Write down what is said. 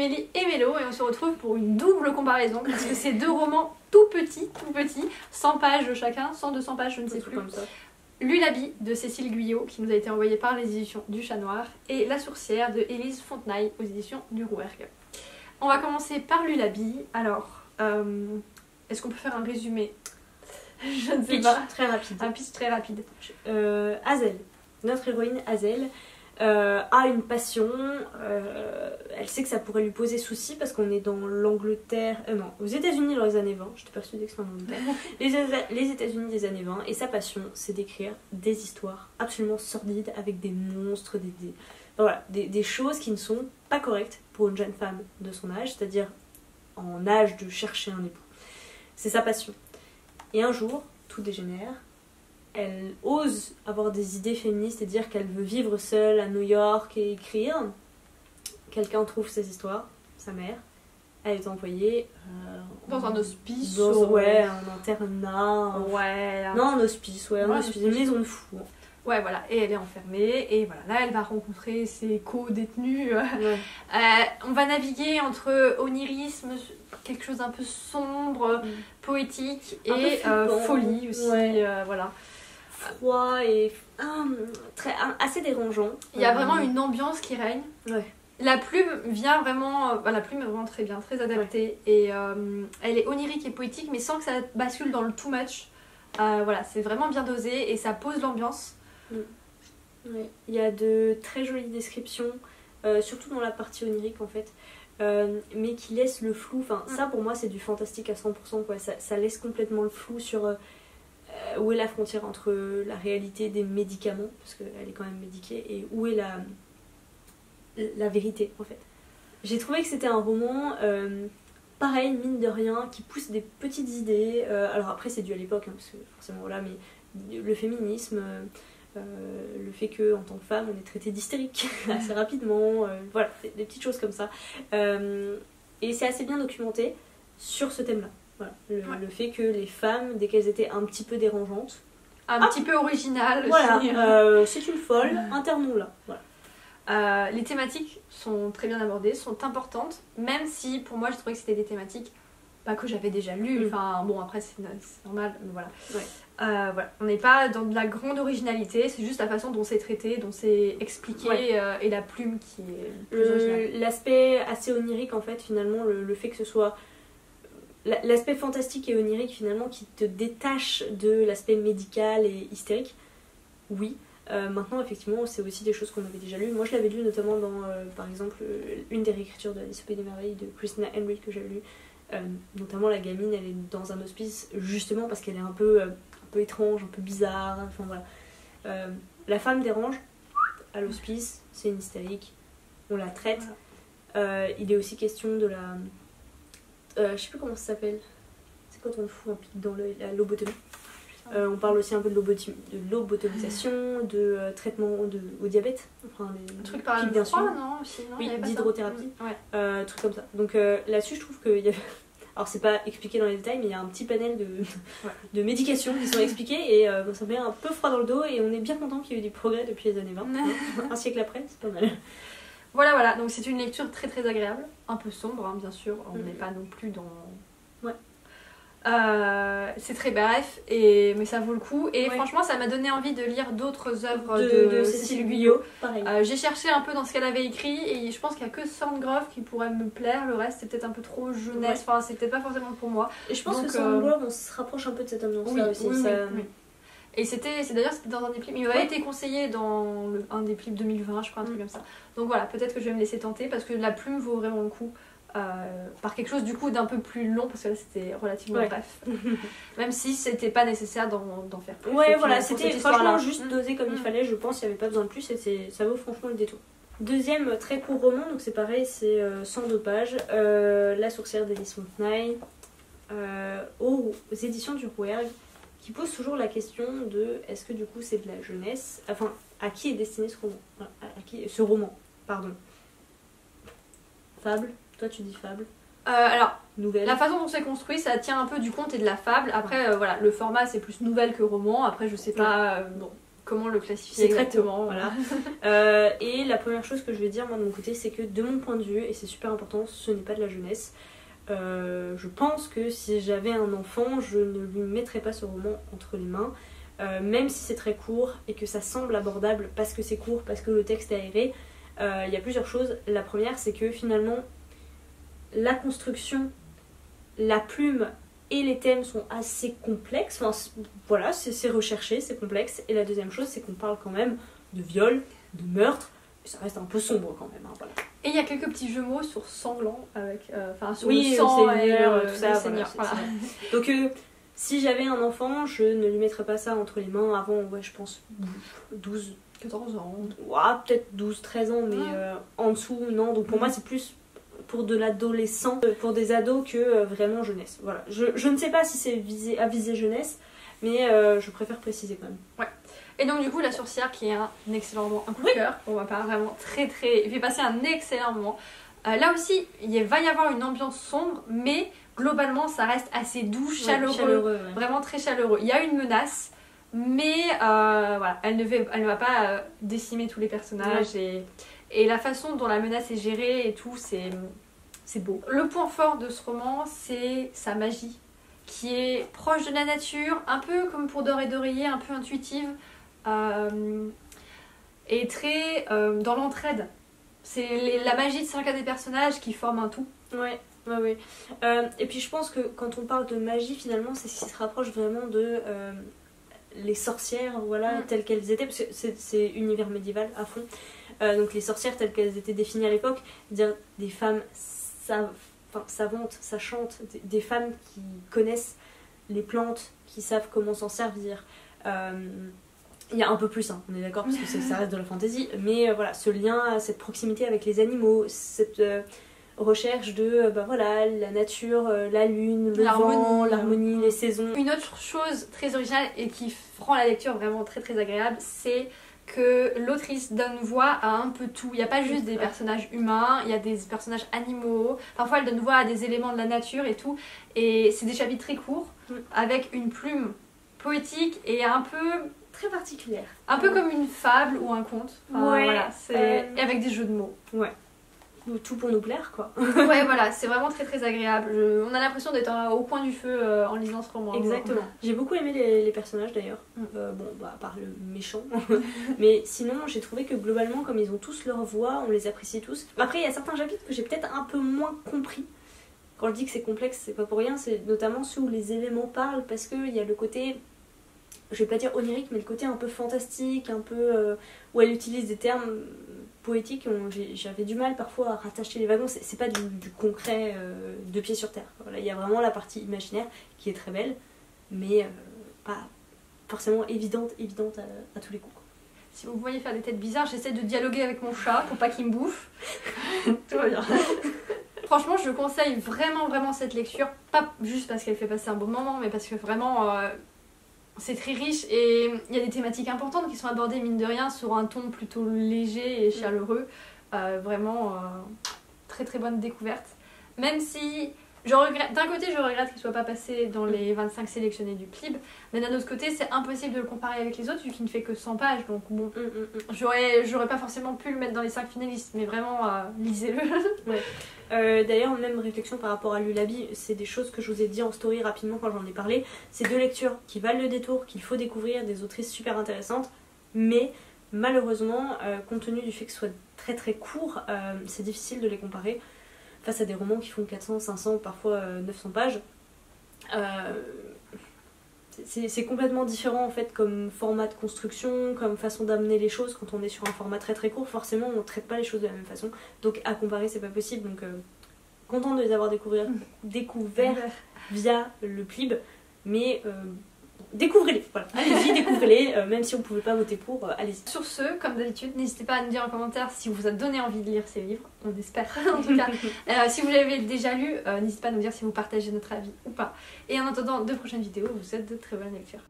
Émilie et Mélo et on se retrouve pour une double comparaison parce que c'est deux romans tout petits, 100 pages chacun, 100-200 pages, je ne sais plus. Comme ça. L'Ulabi de Cécile Guyot qui nous a été envoyé par les éditions du Chat Noir et La Sourcière de Élise Fontenaille aux éditions du Rouergue. On va commencer par l'Ulabi. Alors, est-ce qu'on peut faire un résumé? Je ne sais Pitch pas. très rapide. Un pitch très rapide. Hazel, notre héroïne Hazel, a une passion. Elle sait que ça pourrait lui poser souci parce qu'on est dans l'Angleterre. Non, aux États-Unis dans les années 20. J'étais persuadée que c'était en Angleterre. Les États-Unis des années 20. Et sa passion, c'est d'écrire des histoires absolument sordides avec des monstres, des choses qui ne sont pas correctes pour une jeune femme de son âge, c'est-à-dire en âge de chercher un époux. C'est sa passion. Et un jour, tout dégénère. Elle ose avoir des idées féministes et dire qu'elle veut vivre seule à New York et écrire. Quelqu'un trouve ses histoires, sa mère. Elle est envoyée dans un hospice. Ouais, un internat. Ouais. Non, un hospice, ouais, un hospice, une maison de fous. Ouais, voilà, et elle est enfermée, et voilà, là elle va rencontrer ses co-détenus. Ouais. On va naviguer entre onirisme, quelque chose un peu sombre, poétique, et folie aussi, voilà. Froid et assez dérangeant. Il y a vraiment une ambiance qui règne. Ouais. La plume vient vraiment, la plume est vraiment très bien, très adaptée, et elle est onirique et poétique, mais sans que ça bascule dans le too much. Voilà, c'est vraiment bien dosé, et ça pose l'ambiance. Ouais. Il y a de très jolies descriptions, surtout dans la partie onirique en fait, mais qui laissent le flou. Enfin, ça pour moi c'est du fantastique à 100%, quoi. Ça laisse complètement le flou sur où est la frontière entre la réalité des médicaments, parce qu'elle est quand même médiquée, et où est la vérité en fait. J'ai trouvé que c'était un roman pareil, mine de rien, qui pousse des petites idées. Alors après c'est dû à l'époque, hein, parce que forcément voilà, mais le féminisme. Le fait que en tant que femme on est traité d'hystérique assez rapidement, voilà, des petites choses comme ça, et c'est assez bien documenté sur ce thème là, voilà. Le fait que les femmes, dès qu'elles étaient un petit peu dérangeantes, un petit peu originales, voilà, c'est une folle, internons-la, voilà. Les thématiques sont très bien abordées, sont importantes, même si pour moi je trouvais que c'était des thématiques que j'avais déjà lues, enfin bon après c'est normal, mais voilà. Ouais. Voilà. On n'est pas dans de la grande originalité, c'est juste la façon dont c'est traité, dont c'est expliqué, et la plume qui est plus originale. L'aspect assez onirique en fait, finalement, le fait que ce soit l'aspect fantastique et onirique finalement qui te détache de l'aspect médical et hystérique, oui. Maintenant effectivement c'est aussi des choses qu'on avait déjà lues. Moi je l'avais lu notamment dans par exemple une des réécritures de Alice au Pays des Merveilles de Christina Henry que j'avais lu. Notamment la gamine elle est dans un hospice justement parce qu'elle est un peu étrange, un peu bizarre, enfin voilà. La femme dérange à l'hospice, c'est une hystérique, on la traite. Voilà. Il est aussi question de la... je sais plus comment ça s'appelle, c'est quand on fout un pic dans l'œil, la lobotomie. On parle aussi un peu de lobotomisation, de traitement au diabète, enfin un truc par exemple bien sûr, non, oui, d'hydrothérapie, trucs comme ça. Donc là-dessus je trouve qu'il y a... Alors c'est pas expliqué dans les détails, mais il y a un petit panel de médications qui sont expliquées et ça met un peu froid dans le dos et on est bien content qu'il y ait eu du progrès depuis les années 20. Un siècle après, c'est pas mal. Voilà, donc c'est une lecture très très agréable, un peu sombre hein, bien sûr, on n'est pas non plus dans... c'est très bref, mais ça vaut le coup. Et franchement, ça m'a donné envie de lire d'autres œuvres de Cécile Guyot. J'ai cherché un peu dans ce qu'elle avait écrit et je pense qu'il n'y a que Sandgrove qui pourrait me plaire. Le reste, c'est peut-être un peu trop jeunesse. Enfin, c'est peut-être pas forcément pour moi. Et je pense que Sandgrove, on se rapproche un peu de cette ambiance-là aussi. Oui. Et d'ailleurs c'était dans un des clips, il m'avait été conseillé dans un des clips 2020, je crois, un truc comme ça. Donc voilà, peut-être que je vais me laisser tenter parce que la plume vaut vraiment le coup. Par quelque chose du coup d'un peu plus long parce que là c'était relativement bref, même si c'était pas nécessaire d'en faire plus. Voilà, c'était franchement juste dosé comme il fallait, je pense qu'il n'y avait pas besoin de plus et ça vaut franchement le détour. Deuxième très court roman, donc c'est pareil, c'est 102 pages, La Sourcière d'Élise Fontenaille, aux éditions du Rouergue, qui pose toujours la question de est-ce que du coup c'est de la jeunesse, enfin à qui est destiné ce roman, ce roman, pardon. Fable. Toi tu dis fable. Alors, nouvelle. La façon dont c'est construit, ça tient un peu du conte et de la fable. Après, voilà, le format c'est plus nouvelle que roman. Après, je sais pas. Bon, comment le classifier c'est très exactement. court, voilà. Et la première chose que je vais dire moi de mon côté, c'est que de mon point de vue, et c'est super important, ce n'est pas de la jeunesse. Je pense que si j'avais un enfant, je ne lui mettrais pas ce roman entre les mains, même si c'est très court et que ça semble abordable parce que c'est court, parce que le texte est aéré. Il y a plusieurs choses. La première, c'est que finalement, la construction, la plume et les thèmes sont assez complexes. Enfin, voilà, c'est recherché, c'est complexe. Et la deuxième chose, c'est qu'on parle quand même de viol, de meurtre. Et ça reste un peu sombre quand même. Hein, voilà. Et il y a quelques petits jeux mots sur sanglant, avec, sur oui, le sang le Seigneur, tout ça. le Seigneur. Voilà. Donc, si j'avais un enfant, je ne lui mettrais pas ça entre les mains avant, ouais, je pense 12, 14 ans. Ouais, peut-être 12, 13 ans, mais en dessous, non. Donc pour moi, c'est plus pour de l'adolescent, pour des ados que vraiment jeunesse. Voilà. Je ne sais pas si c'est à viser jeunesse, mais je préfère préciser quand même. Ouais. Et donc du coup, La Sorcière, qui est un excellent moment, un coup de cœur, on va pas vraiment il fait passer un excellent moment. Là aussi, il va y avoir une ambiance sombre, mais globalement, ça reste assez doux, chaleureux, ouais. Vraiment très chaleureux. Il y a une menace, mais voilà, elle ne va pas décimer tous les personnages, et la façon dont la menace est gérée et tout, c'est beau. Le point fort de ce roman, c'est sa magie, qui est proche de la nature, un peu comme pour Dor et d'Oreiller, un peu intuitive, et très dans l'entraide. C'est la magie de chacun des personnages qui forment un tout. Ouais. Et puis je pense que quand on parle de magie, finalement, c'est ce qui se rapproche vraiment de les sorcières, voilà, telles qu'elles étaient, parce que c'est univers médiéval à fond. Donc les sorcières telles qu'elles étaient définies à l'époque, dire des femmes savantes, sachantes, des femmes qui connaissent les plantes, qui savent comment s'en servir. Il y a un peu plus, hein, on est d'accord, parce que ça reste de la fantaisie, mais voilà, ce lien, cette proximité avec les animaux, cette recherche de voilà, la nature, la lune, le vent, l'harmonie, les saisons. Une autre chose très originale et qui rend la lecture vraiment très très agréable, c'est que l'autrice donne voix à un peu tout. Il n'y a pas juste des personnages humains, il y a des personnages animaux. Parfois elle donne voix à des éléments de la nature et tout. Et c'est des chapitres très courts, avec une plume poétique et un peu... très particulière. Un peu comme une fable ou un conte. Enfin, voilà, et avec des jeux de mots. Ouais. Tout pour nous plaire, quoi. Ouais, voilà, c'est vraiment très très agréable. On a l'impression d'être au coin du feu en lisant ce roman. Exactement. J'ai beaucoup aimé les personnages d'ailleurs. Bon, à part le méchant. Mais sinon, j'ai trouvé que globalement, comme ils ont tous leur voix, on les apprécie tous. Après, il y a certains chapitres que j'ai peut-être un peu moins compris. Quand je dis que c'est complexe, c'est pas pour rien. C'est notamment ceux où les éléments parlent, parce qu'il y a le côté... je vais pas dire onirique, mais le côté un peu fantastique, un peu où elle utilise des termes poétiques. J'avais du mal parfois à rattacher les wagons. C'est pas du concret de pied sur terre. Voilà, il y a vraiment la partie imaginaire qui est très belle, mais pas forcément évidente à tous les coups. Si vous me voyez faire des têtes bizarres, j'essaie de dialoguer avec mon chat pour pas qu'il me bouffe. Tout va bien. Franchement, je conseille vraiment cette lecture, pas juste parce qu'elle fait passer un bon moment, mais parce que vraiment... c'est très riche et il y a des thématiques importantes qui sont abordées, mine de rien, sur un ton plutôt léger et chaleureux. Vraiment très très bonne découverte. Même si d'un côté je regrette qu'il ne soit pas passé dans les 25 sélectionnés du PLIB, mais d'un autre côté c'est impossible de le comparer avec les autres vu qu'il ne fait que 100 pages. Donc bon, j'aurais pas forcément pu le mettre dans les 5 finalistes, mais vraiment lisez-le. Ouais. D'ailleurs, même réflexion par rapport à Lullaby, c'est des choses que je vous ai dit en story rapidement quand j'en ai parlé. C'est deux lectures qui valent le détour, qu'il faut découvrir, des autrices super intéressantes, mais malheureusement, compte tenu du fait que ce soit très très court, c'est difficile de les comparer face à des romans qui font 400, 500, parfois 900 pages. C'est complètement différent en fait comme format de construction, comme façon d'amener les choses. Quand on est sur un format très très court, forcément on ne traite pas les choses de la même façon, donc à comparer c'est pas possible. Donc contente de les avoir découvert via le PLIB, mais découvrez-les, voilà. Allez-y, découvrez-les, même si on pouvait pas voter pour, allez-y. Sur ce, comme d'habitude, n'hésitez pas à nous dire en commentaire si vous a donné envie de lire ces livres, on espère en tout cas. Si vous l'avez déjà lu, n'hésitez pas à nous dire si vous partagez notre avis ou pas. Et en attendant de prochaines vidéos, je vous souhaite de très bonnes lectures.